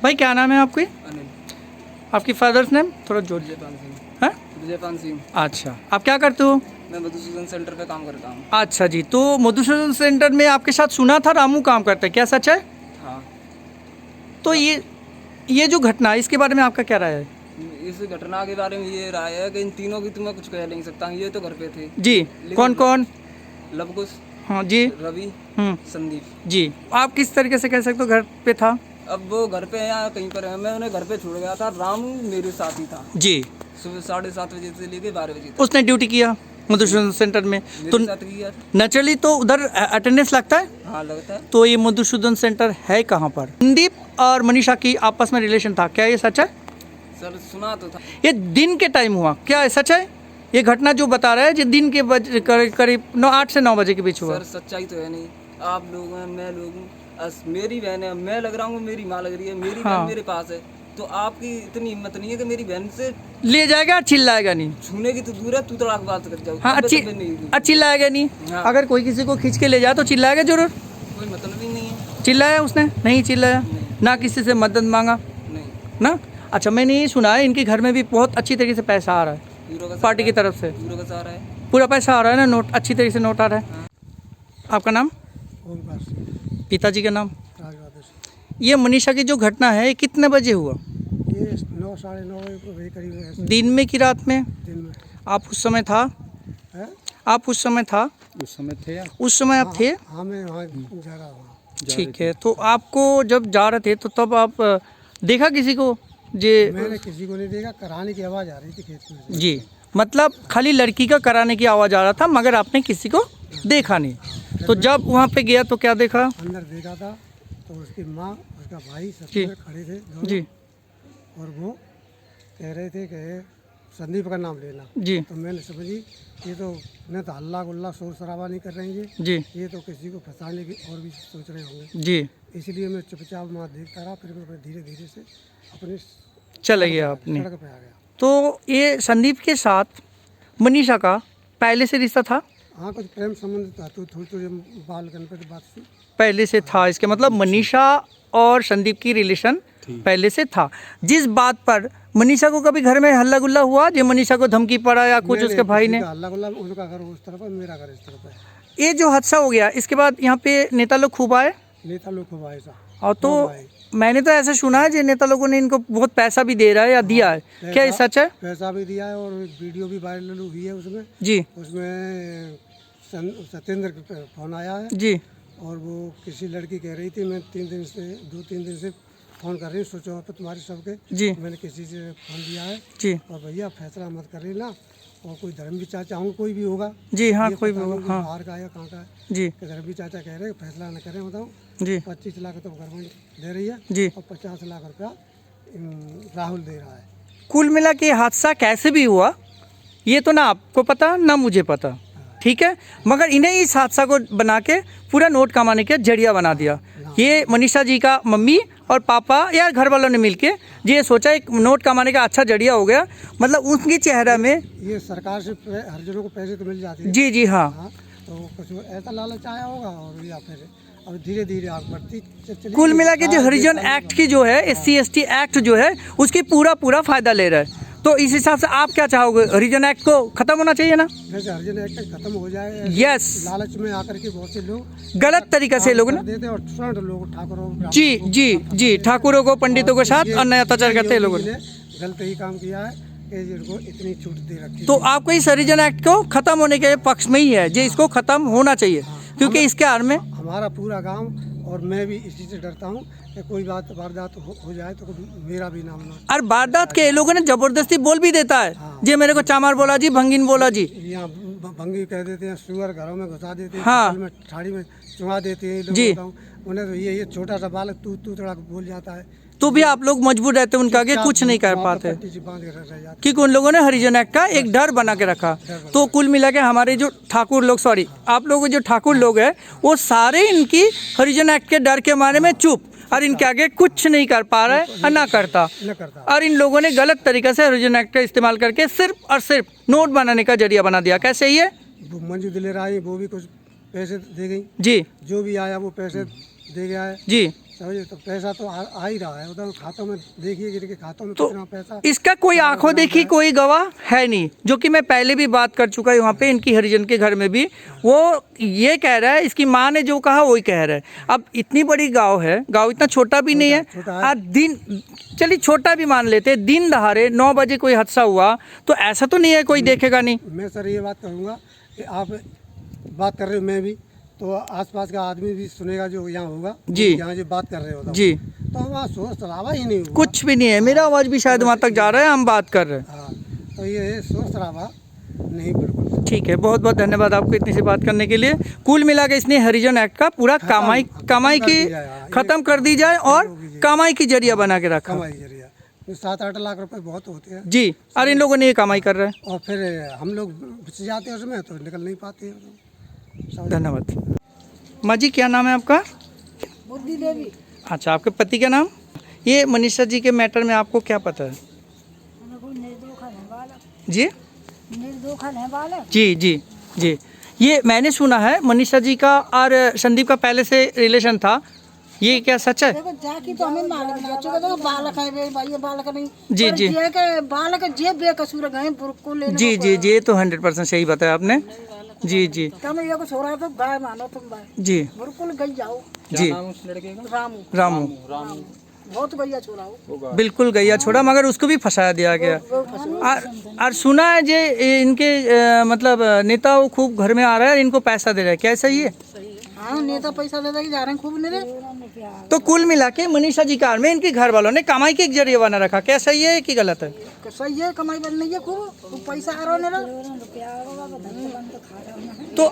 भाई क्या नाम है आपकी? अनिल। आपकी फादर्स नेम थोड़ा जोर। विजयपाल सिंह। हैं? विजयपाल सिंह। अच्छा, आप क्या करते हो? मैं मधुसूदन सेंटर पे काम करता हूँ। अच्छा जी, तो मधुसूदन सेंटर में आपके साथ सुना था रामू काम करते हैं, क्या सच है? हाँ। तो ये जो घटना है इसके बारे में आपका क्या राय है? इस घटना के बारे में ये राय है कि इन तीनों की तो मैं कुछ कह नहीं सकता हूँ, ये तो घर पे थे। जी, कौन कौन? लवकुश, हाँ जी। रवि, संदीप। जी, आप किस तरीके से कह सकते हो घर पे था? अब वो घर पे है या कहीं पर है, मैं उन्हें घर पे छोड़ गया था। रामू मेरे साथ ही था। जी, सुबह 7:30 बजे से लेके 12 बजे तक उसने ड्यूटी किया मधुसूदन सेंटर में, तो मेरे साथ किया। नेचुरली तो उधर अटेंडेंस लगता है। हाँ लगता है। तो ये मधुसूदन सेंटर है कहाँ पर? संदीप और मनीषा की आपस में रिलेशन था, क्या ये सच है? सर सुना तो था। ये दिन के टाइम हुआ, क्या ये सच है? ये घटना जो बता रहा है जो दिन के करीब 8 से 9 बजे के बीच हुआ। सर सच्चाई तो है नहीं। आप लोग हैं, मैं लोग हूँ, मेरी बहन है, मैं लग रहा हूँ, मेरी माँ लग रही है, मेरी हाँ। बहन मेरे पास है। तो आपकी इतनी हिम्मत नहीं है कि मेरी बहन से ले जाएगा, चिल्लाएगा नहीं। छूने की तो दूर है, तू तड़ाक बात कर जाओ। हाँ, चिल्लाएगा नहीं। हाँ। अगर कोई किसी को खींच के ले जाए तो चिल्लाएगा जरूर। कोई मतलब ही नहीं है। चिल्लाया उसने? नहीं चिल्लाया नहीं। ना, किसी से मदद मांगा नहीं। ना। अच्छा, मैंने ये सुना है इनके घर में भी बहुत अच्छी तरीके से पैसा आ रहा है पूरा का पार्टी की तरफ से। पूरा का सारा है। पूरा पैसा आ रहा है ना, नोट अच्छी तरीके से नोट आ रहा है। हाँ। आपका नाम? ओमकार सिंह। पिताजी का नाम? राजबहादुर सिंह। ये मनीषा की जो घटना है कितने बजे हुआ? ये 9 साढ़े 9 बजे के करीब है। दिन में कि रात में? दिन में। आप उस समय था? है? आप उस समय था? उस समय थे या? उस समय आप थे? हाँ मैं वहाँ जा रहा हूँ। ठीक है, तो आपको जब जा रहे थे तो तब आप देखा किसी को? मैंने किसी को नहीं देखा, कराने की आवाज़ आ रही थी खेत में से। जी, मतलब खाली लड़की का कराने की आवाज़ आ रहा था मगर आपने किसी को देखा नहीं। तो जब वहाँ पे गया तो क्या देखा? अंदर देखा था तो उसकी माँ, उसका भाई सब जी। खड़े थे दोनों। जी और वो कह रहे थे कि संदीप का नाम लेना। जी तो मैंने समझी ये तो न तो हल्ला गुल्ला शोर शराबा नहीं कर रहे हैं जी ये तो किसी को फंसाने की और भी सोच रहे होंगे। जी, इसलिए मैं चुपचाप वहाँ देखता रहा, फिर मैं धीरे धीरे से अपने चले गया आपने। सड़क पे आ गया। तो ये संदीप के साथ मनीषा का पहले से रिश्ता था? हाँ कुछ प्रेम संबंध था, तो थोड़ी थोड़ी बाल गणपति बात थी। पहले से था, इसके मतलब मनीषा और संदीप की रिलेशन पहले से था। जिस बात पर मनीषा को कभी घर में हल्ला गुल्ला हुआ, जो मनीषा को धमकी पड़ा या कुछ उसके भाई ने? हल्ला गुल्ला, उनका घर उस तरफ है, मेरा घर इस तरफ है। ये जो हादसा हो गया इसके बाद यहाँ पे नेता लोग खूब आए। नेता लोग खूब आए सा। और तो मैंने तो ऐसा सुना है जो नेता लोगों ने इनको बहुत पैसा भी दे रहा है या दिया है, क्या ये सच है? पैसा भी दिया है और वीडियो भी वायरल हुई है उसमें। जी। उसमें सत्येंद्र का फोन आया है जी। और वो किसी लड़की कह रही थी, मैं 2-3 दिन से फ़ोन कर रही हूँ, सोचो आप तुम्हारे सबके। जी। मैंने किसी से फ़ोन दिया है। जी। और भैया फैसला मत कर लेना, और कोई धर्मवीर चाचा होंगे, कोई भी होगा। जी हाँ, ये कोई भी पता होगा। नहीं हाँ बाहर का है या कहाँ का है। जी कि धर्मवीर चाचा कह रहे हैं फैसला न करें, बताओ। जी 25 लाख तो गवर्नमेंट दे रही है जी। और 50 लाख रुपया राहुल दे रहा है। कुल मिला के हादसा कैसे भी हुआ ये तो ना आपको पता ना मुझे पता, ठीक है, मगर इन्हें इस हादसा को बना के पूरा नोट कमाने का जरिया बना दिया। ये मनीषा जी का मम्मी और पापा या घर वालों ने मिलके ये सोचा एक नोट कमाने का अच्छा जरिया हो गया, मतलब उनकी चेहरा में। ये सरकार से हर जनों को पैसे तो मिल जाते हैं। जी जी हाँ। तो कुछ ऐसा लालच आया होगा और या फिर अब धीरे धीरे आग बढ़ती चली। कुल मिला के जो हरिजन एक्ट की जो है SC/ST एक्ट जो है उसकी पूरा फायदा ले रहा है। तो इस हिसाब से आप क्या चाहोगे, हरिजन एक्ट को खत्म होना चाहिए ना? वैसे हरिजन एक्ट खत्म हो जाए। यस। लालच में आकर के बहुत से लोग गलत तरीके से लोग ना देते और तुरंत लोग ठाकुरों जी जी जी ठाकुरों को पंडितों के साथ अन्याय अत्याचार करते हैं लोगों ने। गलत ही काम किया है कि जिनको इतनी छूट दे रखी। तो आपको इस हरिजन एक्ट को खत्म होने के पक्ष में ही है, जो इसको खत्म होना चाहिए, क्योंकि इसके आड़ में हमारा पूरा गांव और मैं भी इसी से डरता हूँ कि कोई बात वारदात हो जाए तो मेरा भी नाम ना। और वारदात के लोगों ने जबरदस्ती बोल भी देता है, जे मेरे को चामार बोला जी, भंगिन बोला जी। यहाँ भंगी कह देते हैं, सुअर घरों में घुसा देते हैं, हाँ। में ठाड़ी में चुहा देते हैं जी। लोग। उन्हें तो ये छोटा सा बालक तू तड़ा बोल जाता है, तो भी आप लोग मजबूर रहते हैं उनके आगे कुछ नहीं कर पाते, क्योंकि उन लोगों ने हरिजन एक्ट का एक डर बना के रखा। तो कुल मिला के हमारे जो ठाकुर लोग, सॉरी आप लोग जो ठाकुर लोग हैं, वो सारे इनकी हरिजन एक्ट के डर के मारे में चुप, और इनके आगे कुछ नहीं कर पा रहा है और ना करता। और इन लोगों ने गलत तरीके से हरिजन एक्ट का इस्तेमाल करके सिर्फ और सिर्फ नोट बनाने का जरिया बना दिया। कैसे ये मंजू दिलेर आई, वो भी कुछ पैसे दे गई। जी। जो भी आया वो पैसे दे गया है, जी। समझे। तो पैसा तो आ ही रहा है उधर खातों में, देखिए कि खातों में तो कितना पैसा। इसका कोई आंखों देखी कोई गवाह है नहीं, जो कि मैं पहले भी बात कर चुका है वहाँ पे इनकी हरिजन के घर में भी। वो ये कह रहा है, इसकी माँ ने जो कहा वही कह रहा है। अब इतनी बड़ी गांव है, गांव इतना छोटा भी नहीं है। छोटा है। आज दिन, चलिए छोटा भी मान लेते, दिन दहाड़े 9 बजे कोई हादसा हुआ तो ऐसा तो नहीं है कोई देखेगा नहीं। मैं सर ये बात कहूँगा कि आप बात कर रहे हो, मैं भी तो आसपास का आदमी भी सुनेगा जो यहाँ होगा, जी। यहाँ जो बात कर रहे हो जी। तो वहाँ शोर शराबा ही नहीं होगा। कुछ भी नहीं है, मेरा आवाज़ भी शायद वहाँ तक जा रहा है, हम बात कर रहे हैं। हाँ, तो ये शोर शराबा नहीं, बिल्कुल। ठीक है, बहुत बहुत धन्यवाद आपको इतनी सी बात करने के लिए। कुल मिला के इसने हरिजन एक्ट का पूरा कमाई की खत्म कर दी जाए और कमाई की जरिया बना के रखा। कमाई जरिया 7-8 लाख रुपए बहुत होते हैं जी, और इन लोगों ने ये कमाई कर रहे हैं। और फिर हम लोग घुस जाते हैं उसमें तो निकल नहीं पाते हैं। धन्यवाद। माँ जी, क्या नाम है आपका? बुद्धि देवी। अच्छा, आपके पति का नाम? ये मनीषा जी के मैटर में आपको क्या पता है? निर्दोखन है बालक। जी निर्दोखन है बालक। जी जी जी। ये मैंने सुना है मनीषा जी का और संदीप का पहले से रिलेशन था, ये क्या सच है? देखो जाकी तो हमें मालूम नहीं, चूंकि देखो बालक है भाई, ये बालक नहीं। जी, पर जी। ये के बालक जे बेकसूर गए को लेने जी जी जी, ये तो 100% सही बताया आपने। जी जी तब ये कुछ हो रहा है तो गाय मानो तुम भाई, जी बिल्कुल गई जाओ। जी। रामू। रामू बहुत गैया छोड़ा हो। बिल्कुल गैया छोड़ा, मगर उसको भी फंसाया दिया गया। और सुना है जे इनके मतलब नेता वो खूब घर में आ रहा है, इनको पैसा दे रहा है, क्या सही है? हाँ, नेता पैसा दे दे जा रहे हैं खूब मेरे। तो कुल मिला के मनीषा जी कार में इनके घर वालों ने कमाई के एक जरिए बना रखा, क्या सही है कि गलत है? सही है, कमाई बन नहीं है खूब, पैसा आ रहा है। तो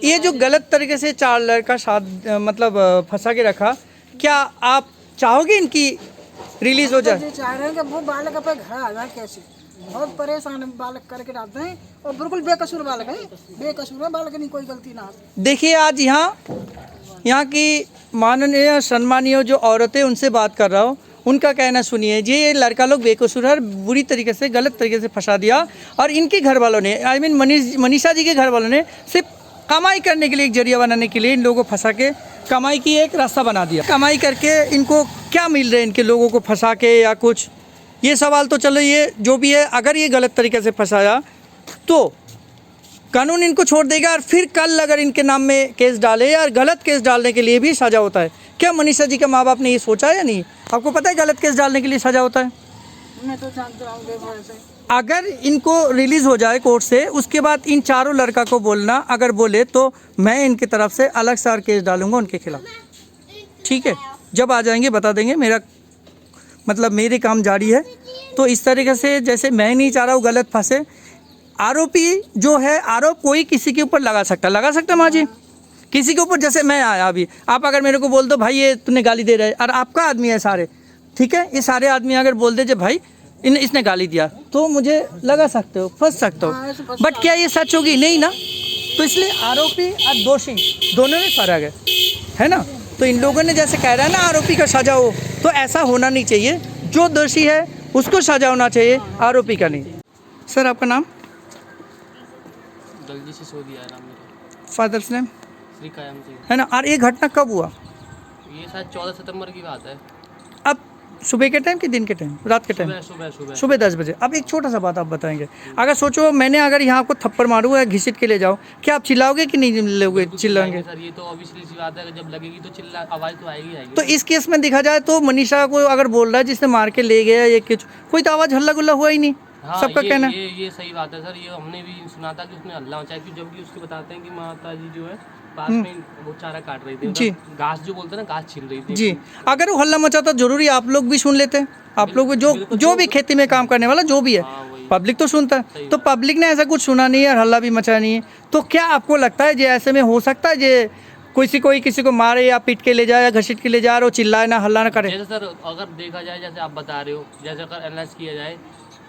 ये जो गलत तरीके से 4 लड़का साथ मतलब फंसा के रखा, क्या आप चाहोगे इनकी रिलीज हो जाए? चाह रहे हैं कि वो बालक अपने घर आ जाए कैसे, बहुत परेशान है बालक करके डालते हैं, और बिल्कुल बेकसूर बालक है, बेकसूर है बालक, नहीं कोई गलती ना। देखिए, आज यहाँ की माननीय सम्मानीय जो औरतें उनसे बात कर रहा हूँ, उनका कहना सुनिए जी। ये लड़का लोग बेकसूर है, बुरी तरीके से गलत तरीके से फंसा दिया, और इनके घर वालों ने आई मीन मनीषा जी के घर वालों ने सिर्फ कमाई करने के लिए, एक जरिया बनाने के लिए इन लोगों को फंसा के कमाई की एक रास्ता बना दिया। कमाई करके इनको क्या मिल रहा है इनके लोगों को फंसा के या कुछ, ये सवाल तो चलो ये जो भी है, अगर ये गलत तरीके से फंसाया तो कानून इनको छोड़ देगा, और फिर कल अगर इनके नाम में केस डाले, या गलत केस डालने के लिए भी सज़ा होता है। क्या मनीषा जी के माँ बाप ने ये सोचा है या नहीं? आपको पता है गलत केस डालने के लिए सज़ा होता है? मैं तो जानता हूँ देखो ऐसे। अगर इनको रिलीज़ हो जाए कोर्ट से, उसके बाद इन चारों लड़का को बोलना, अगर बोले तो मैं इनकी तरफ से अलग से और केस डालूंगा उनके खिलाफ। ठीक है, जब आ जाएंगे बता देंगे, मेरा मतलब मेरे काम जारी है। तो इस तरीके से, जैसे मैं नहीं चाह रहा हूँ गलत फंसे, आरोपी जो है, आरोप कोई किसी के ऊपर लगा सकता माँ जी, किसी के ऊपर। जैसे मैं आया अभी, आप अगर मेरे को बोल दो भाई ये तूने गाली दे रहा है, और आपका आदमी है सारे, ठीक है, ये सारे आदमी अगर बोल दे जो भाई इसने गाली दिया, तो मुझे लगा सकते हो, फंस सकते हो। बट क्या ये सच होगी? नहीं ना। तो इसलिए आरोपी और दोषी दोनों में फर्क है ना। तो इन लोगों ने जैसे कह रहा है ना आरोपी का सजा हो, तो ऐसा होना नहीं चाहिए। जो दोषी है उसको सजा होना चाहिए, आरोपी का नहीं। सर, आपका नाम? दलजी सिसोदिया है नाम मेरा। Father's name? श्री कायम सिंह। है ना। और ये घटना कब हुआ? ये शायद 14 सितंबर की बात है। अब सुबह के टाइम कि दिन के टाइम, रात के टाइम? सुबह 10 बजे। अब एक छोटा सा बात आप बताएंगे, अगर सोचो मैंने अगर यहाँ आपको थप्पड़ मारूँ या घिसट के ले जाओ, क्या आप चिल्लाओगे कि नहीं चिल्लाओगे? चिल्लाएंगे सर, ये तो ऑब्वियसली सी बात है, जब लगेगी तो चिल्ला आवाज़ तो आएगी। तो इस केस में देखा जाए तो मनीषा को अगर बोल रहा है जिसने मार के ले गया, ये कुछ कोई तो आवाज़ हल्ला गुल्ला हुआ ही नहीं। हाँ, सबका कहना ये सही बात है सर। ये हमने भी सुना था कि उसने हल्ला मचाया, कि जबकि उसके बताते हैं कि माता जी जो है पास में वो चारा काट रही थी, जी, घास जो बोलते हैं ना, घास छील रही थी जी। अगर वो हल्ला मचाता जरूरी आप लोग भी सुन लेते, आप लोग जो भी खेती में काम करने वाला जो भी है, पब्लिक तो सुनता है। तो पब्लिक ने ऐसा कुछ सुना नहीं है और हल्ला भी मचा नहीं है, तो क्या आपको लगता है जे ऐसे में हो सकता है जे कोई किसी को मारे या पीट के ले जाए या घसीट के ले जा रहे हो, चिल्लाए ना, हल्ला ना करे? जैसे सर अगर देखा जाए, जैसे आप बता रहे हो, जैसे अगर एनालाइज किया जाए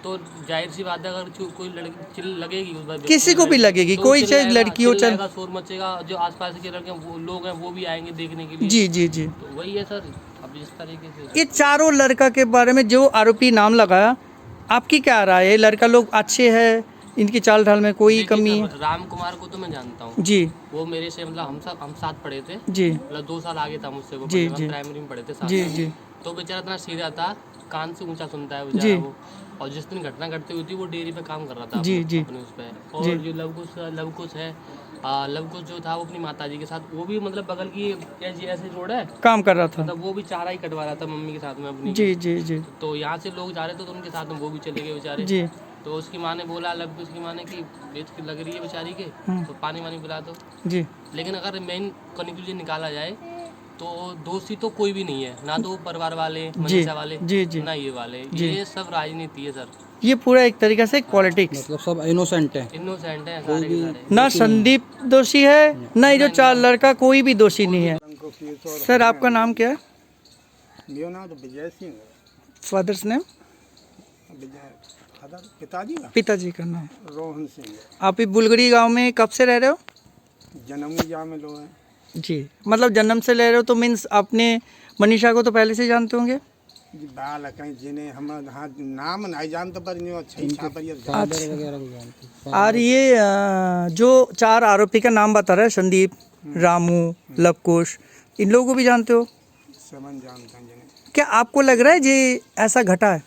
तो जाहिर सी बात है, अगर कोई लड़की लगेगी उस पर, किसी को भी लगेगी, तो कोई चाहे लड़की हो चाहे, शोर मचेगा, जो आसपास के लड़के लोग हैं वो भी आएंगे देखने के लिए। जी जी जी। तो वही है सर। अब जिस तरीके से ये चारों लड़का के बारे में जो आरोपी नाम लगाया, आपकी क्या राय है? लड़का लोग अच्छे हैं इनकी चाल ढाल में कोई देखिए कमी सर, है? राम कुमार को तो मैं जानता हूँ। जी वो मेरे से मतलब हम साथ पढ़े थे। जी मतलब 2 साल आगे था मुझसे वो, जी, पढ़ने में, जी। प्राइमरी में पढ़े थे साथ जी में। जी तो बेचारा इतना सीधा था, कान से ऊंचा सुनता है जी। बेचारा वो। और जिस दिन घटना घटती हुई थी वो डेयरी पे काम कर रहा था जी, अपने जी। अपने उस पे। जी। और जो लवकुश है, लवकुश जो था वो अपनी माताजी के साथ, वो भी मतलब बगल की ऐसे रोड है, काम कर रहा था। मतलब वो भी चारा ही कटवा रहा था मम्मी के साथ में अपनी जी की। जी जी तो यहाँ से लोग जा रहे थे तो उनके साथ में वो भी चले गए बेचारे। जी। तो उसकी माँ ने बोला, लवकुश की माँ ने, कि बेच के लग रही है बेचारी के, तो पानी वानी पिला दो। जी लेकिन अगर मेन कंक्लूजन निकाला जाए तो दोषी तो कोई भी नहीं है, ना तो परिवार वाले, मनीषा वाले, जी, जी। ना ये वाले। जी। ये सब राजनीति है सर, ये पूरा एक तरीके से पॉलिटिक्स। मतलब सब इनोसेंट है। इनोसेंट है सारे के सारे। ना संदीप दोषी है, ना ये जो चार लड़का, कोई भी दोषी नहीं है। सर आपका नाम क्या है? मेरा नाम तो विजय सिंह है। Father's name? विजय फादर पिताजी का पिताजी का नाम? रोहन सिंह है। आप ये बुलगड़ी गांव में कब से रह रहे हो? जन्म जा में लोग हैं। जी, मतलब जन्म से ले रहे हो तो मीन्स आपने मनीषा को तो पहले से जानते होंगे? जी बाल कहीं जिन्हें हम हाँ नाम नहीं जानते पर नहीं अच्छा इच्छा पर ये फादर वगैरह को जानते हैं। और ये जो चार आरोपी का नाम बता रहा है, संदीप, रामू, लवकुश, इन लोगों को भी जानते हो? समझ जानते हैं जिन्हें। क्या आपको लग रहा है ये ऐसा घटा है?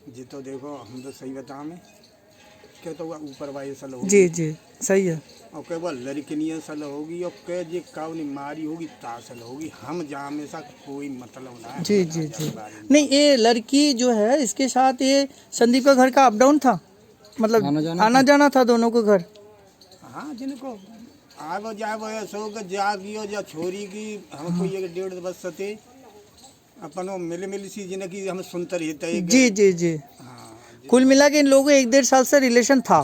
जी तो देखो हम तो सही बता में क्या तो ऊपर वाले सल होगी जी जी सही है। और क्या वो लड़कियाँ सल होगी और क्या जी कावनी मारी होगी तासल होगी। हम जहाँ में सा कोई मतलब ना है। जी जी जी नहीं, ये लड़की जो है इसके साथ ये संदीप का घर का अप डाउन था, मतलब आना जाना था दोनों को घर। हाँ जिनको आगो जाए वो सो के जागियो या छोरी की हमको ये 1.5 वर्ष थे अपन मिल सी जिन्हें की हम सुनते रहते हैं। जी जी जी हाँ कुल मिला के इन लोगों को 1-1.5 साल से रिलेशन था।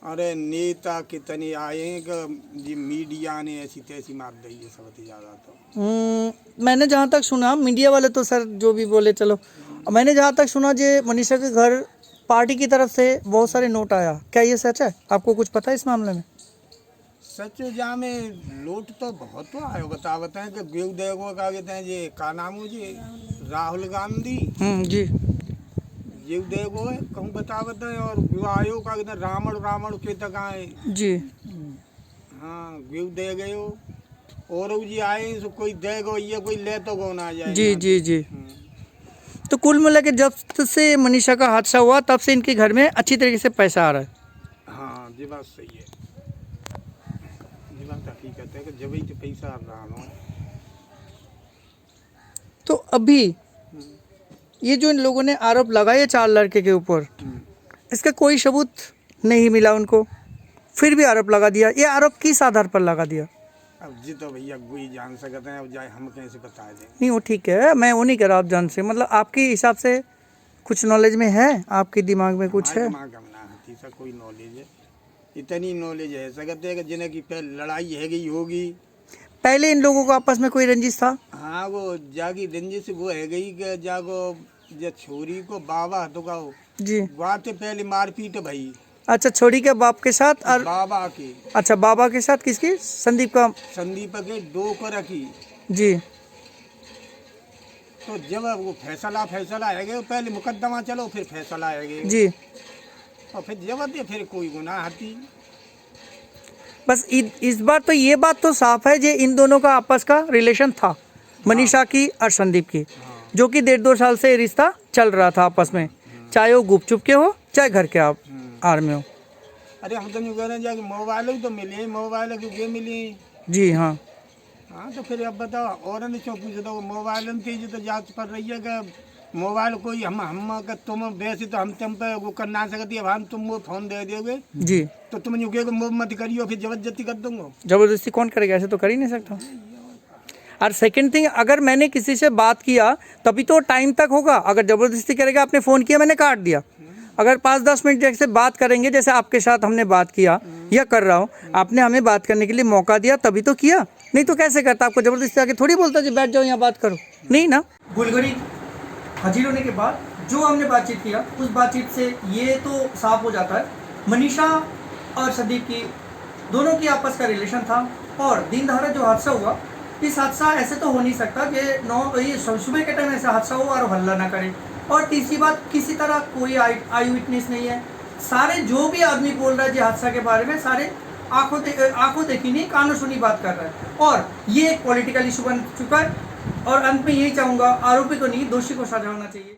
अरे नेता कितने आए हैं कि जी मीडिया ने ऐसी तैसी मार दी है सबसे ज़्यादा तो। मैंने जहाँ तक सुना, मीडिया वाले तो सर जो भी बोले चलो, मैंने जहाँ तक सुना जे मनीषा के घर पार्टी की तरफ से बहुत सारे नोट आया, क्या ये सच है? आपको कुछ पता है इस मामले में? सच जा में लूट तो बहुत तो आयो बताते हैं कि गेहूँ देखो क्या कहते हैं ये का नाम हो जी राहुल गांधी जी ये देखो है कहूँ बतावत है। और आयो का कहते हैं रावण के तक आए। जी हाँ गेहूँ दे गए हो और जी आए सो कोई दे गो ये कोई ले तो गो ना जाए। जी जी जी तो कुल मिला के जब से मनीषा का हादसा हुआ तब से इनके घर में अच्छी तरीके से पैसा आ रहा है। हाँ जी बात सही है। जी बात हकीकत है कि जब ही तो पैसा आ रहा हो। तो अभी ये जो इन लोगों ने आरोप लगाए 4 लड़के के ऊपर, इसका कोई सबूत नहीं मिला उनको, फिर भी आरोप लगा दिया। ये आरोप किस आधार पर लगा दिया? अब जी तो भैया कोई जान सकते हैं। अब जाए हम कैसे बता दें। नहीं वो ठीक है, मैं वो नहीं कह रहा आप जान से, मतलब आपके हिसाब से कुछ नॉलेज में है, आपके दिमाग में कुछ है? दिमाग हम ना हती सा कोई नॉलेज है, इतनी नॉलेज है सकते हैं कि जिन्हें की पहले लड़ाई है गई होगी। पहले इन लोगों को आपस में कोई रंजिश था? हाँ वो जागी रंजिश वो है गई कि जागो जो छोरी को बाबा तो का जी बात पहले मारपीट भई। अच्छा, छोड़ी के बाप के साथ और बाबा की। अच्छा बाबा के साथ किसकी? संदीप का? संदीप के 2 को रखी। जी तो जब वो फैसला आएगा पहले मुकदमा चलो फिर फैसला आएगा जी और फिर जब फिर कोई गुनाह हती। बस इस बार तो ये बात तो साफ है जे इन दोनों का आपस का रिलेशन था, मनीषा की और संदीप की, जो कि 1.5-2 साल से रिश्ता चल रहा था आपस में, चाहे वो गुपचुप के हो चाहे घर के आप आर में हो। अरे हम तो यूँ कह रहे हैं जाके मोबाइल तो मिले, मोबाइल की गेम मिली। जी हाँ हाँ तो फिर अब बताओ और नहीं क्यों पूछ दो मोबाइल तेज तो जांच पड़ रही है कि मोबाइल कोई हम का तुम वैसे तो हम तुम पे वो कर ना सकती। अब हम तुम वो फोन दे दोगे जी तो तुम यूँ कहो वो मत करियो फिर जबरदस्ती कर दूंगा। जबरदस्ती कौन करेगा? ऐसे तो कर ही नहीं सकता। और सेकंड थिंग, अगर मैंने किसी से बात किया तभी तो टाइम तक होगा। अगर ज़बरदस्ती करेगा, आपने फ़ोन किया मैंने काट दिया, अगर 5-10 मिनट जैसे बात करेंगे, जैसे आपके साथ हमने बात किया या कर रहा हूँ, आपने हमें बात करने के लिए मौका दिया तभी तो किया, नहीं तो कैसे करता? आपको ज़बरदस्ती आके थोड़ी बोलता जी बैठ जाओ यहाँ बात करो, नहीं ना। बुलगड़ी हाजिर होने के बाद जो हमने बातचीत किया उस बातचीत से ये तो साफ हो जाता है मनीषा और संदीप की दोनों की आपस का रिलेशन था। और दिन दहाड़े जो हादसा हुआ, इस हादसा ऐसे तो हो नहीं सकता कि ये सुबह के टाइम ऐसा हादसा हो और हल्ला ना करे। और तीसरी बात, किसी तरह कोई आई विटनेस नहीं है। सारे जो भी आदमी बोल रहा है जी हादसा के बारे में, सारे आंखों देखी नहीं कानों सुनी बात कर रहा है, और ये एक पॉलिटिकल इशू बन चुका है। और अंत में यही चाहूँगा, आरोपी को नहीं दोषी को सजा होना चाहिए।